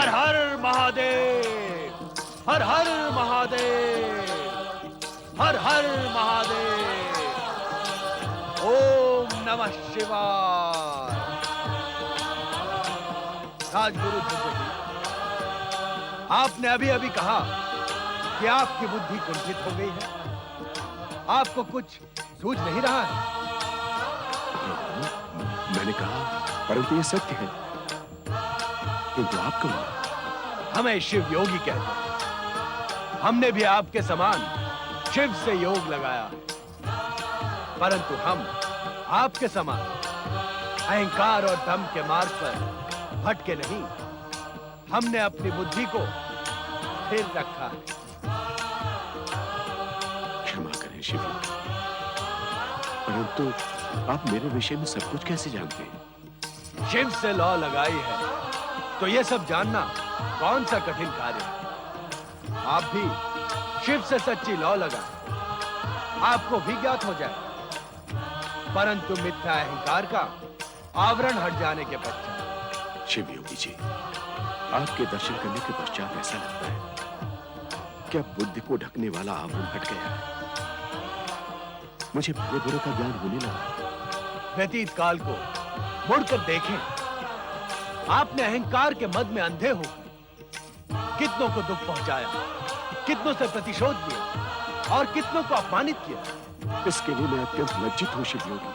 हर हर महादेव, हर हर महादेव, हर हर महादेव। ओम नमः शिवाय। राजगुरु ध्रुव, आपने अभी अभी कहा कि आपकी बुद्धि कुंठित हो गई है, आपको कुछ सूझ नहीं रहा है। मैंने कहा, परंतु ये सत्य है। किंतु आप कौन? हमें शिव योगी कहते हैं। हमने भी आपके समान शिव से योग लगाया है, परंतु हम आपके समान अहंकार और दम के मार्ग पर भटके नहीं। हमने अपनी बुद्धि को स्थिर रखा है। क्षमा करें शिव योगी, परंतु आप मेरे विषय में सब कुछ कैसे जानते हैं? शिव से लौ लगाई है तो यह सब जानना कौन सा कठिन कार्य है। आप भी शिव से सच्ची लौ लगा, आपको भी ज्ञात हो जाए, परंतु मिथ्या अहंकार का आवरण हट जाने के पश्चात। शिव योगी जी, आपके दर्शन करने के पश्चात ऐसा लगता है कि अब बुद्धि को ढकने वाला आवरण हट गया है। मुझे भले बुरे का ज्ञान होने लगा। व्यतीत काल को मुड़कर देखें। आपने अहंकार के मद में अंधे होकर कितनों को दुख पहुंचाया, कितनों से प्रतिशोध लिया और कितनों को अपमानित किया। इसके लिए मैं अत्यंत लज्जित हूं शिव योगी।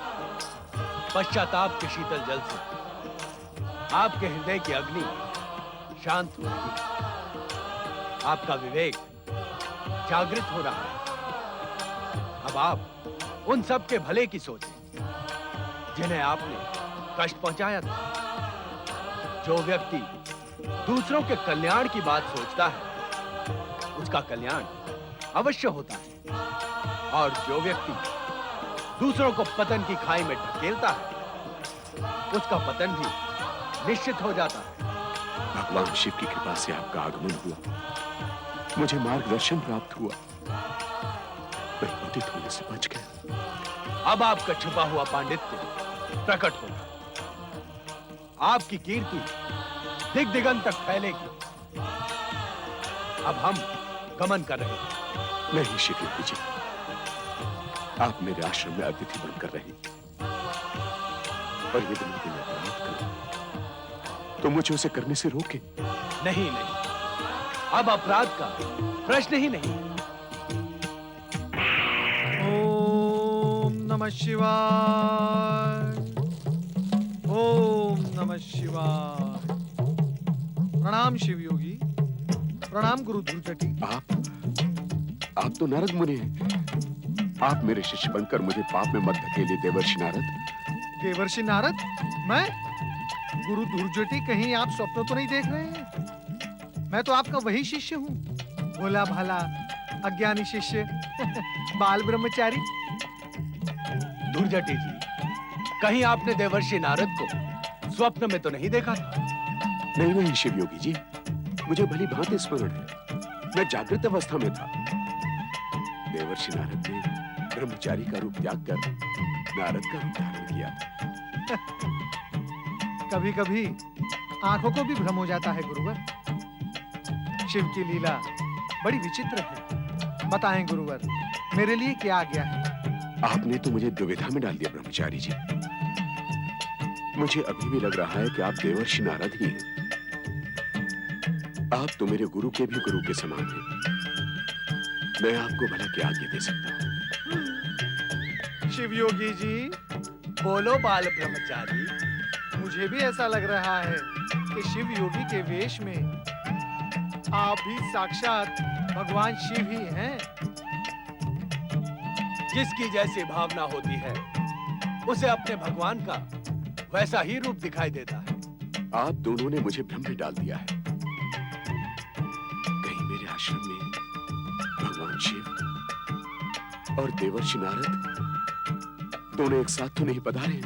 पश्चाताप के शीतल जल से आपके हृदय की अग्नि शांत हो रही है, आपका विवेक जागृत हो रहा है। अब आप उन सब के भले की सोचें जिन्हें आपने कष्ट पहुंचाया था। जो व्यक्ति दूसरों के कल्याण की बात सोचता है, उसका कल्याण अवश्य होता है, और जो व्यक्ति दूसरों को पतन की खाई में ढकेलता है, उसका पतन भी निश्चित हो जाता है। भगवान शिव की कृपा से आपका आगमन हुआ, मुझे मार्गदर्शन प्राप्त हुआ, मैं पतित होने से बच गया। अब आपका छुपा हुआ पांडित्य प्रकट होगा, आपकी कीर्ति दिग दिगंत तक फैलेगी। अब हम गमन कर रहे हैं। नहीं शिव योगी जी, आप मेरे आश्रम में अतिथि बनकर रहे, और यदि मैं कोई अपराध करूं तो मुझे उसे करने से रोके। नहीं नहीं, अब अपराध का प्रश्न ही नहीं। ओम नमः शिवाय, ओम नमः शिवाय। प्रणाम शिव योगी, प्रणाम गुरु ध्रुवचटी। आप तो नारद मुनि हैं। आप मेरे शिष्य बनकर मुझे पाप में मत धकेलिए देवर्षि नारद। देवर्षि नारद? मैं? गुरु ध्रुवचटी, कहीं आप स्वप्न तो नहीं देख रहे हैं? मैं तो आपका वही शिष्य हूँ, भोला भाला अज्ञानी शिष्य बाल ब्रह्मचारी। ध्रुवचटी जी, कहीं आपने देवर्षि नारद को स्वप्न में तो नहीं देखा था? नहीं नहीं शिव योगी जी, मुझे भली भांति स्मरण है, मैं जागृत अवस्था में था। देवर्षि नारद ने ब्रह्मचारी का रूप त्याग कर नारद का रूप धारण किया था। कभी कभी आंखों को भी भ्रम हो जाता है गुरुवर। शिव की लीला बड़ी विचित्र है। बताएं गुरुवर, मेरे लिए क्या आज्ञा है? आपने तो मुझे दुविधा में डाल दिया ब्रह्मचारी जी। मुझे अभी भी लग रहा है कि आप देवर्षि नारद ही हैं। आप तो मेरे गुरु के भी गुरु के समान हैं। मैं आपको भला क्या आज्ञा दे सकता हूँ? शिव योगी जी, बोलो बाल ब्रह्मचारी। मुझे भी ऐसा लग रहा है कि शिव योगी के वेश में आप भी साक्षात भगवान शिव ही हैं। जिसकी जैसी भावना होती है, उसे अपने भगवान का वैसा ही रूप दिखाई देता है। आप दोनों ने मुझे भ्रम में डाल दिया है। कहीं मेरे आश्रम में भगवान शिव और देवर्षि नारद दोनों एक साथ तो नहीं पधारे?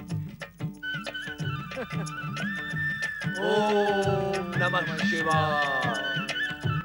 ओम नमः शिवाय।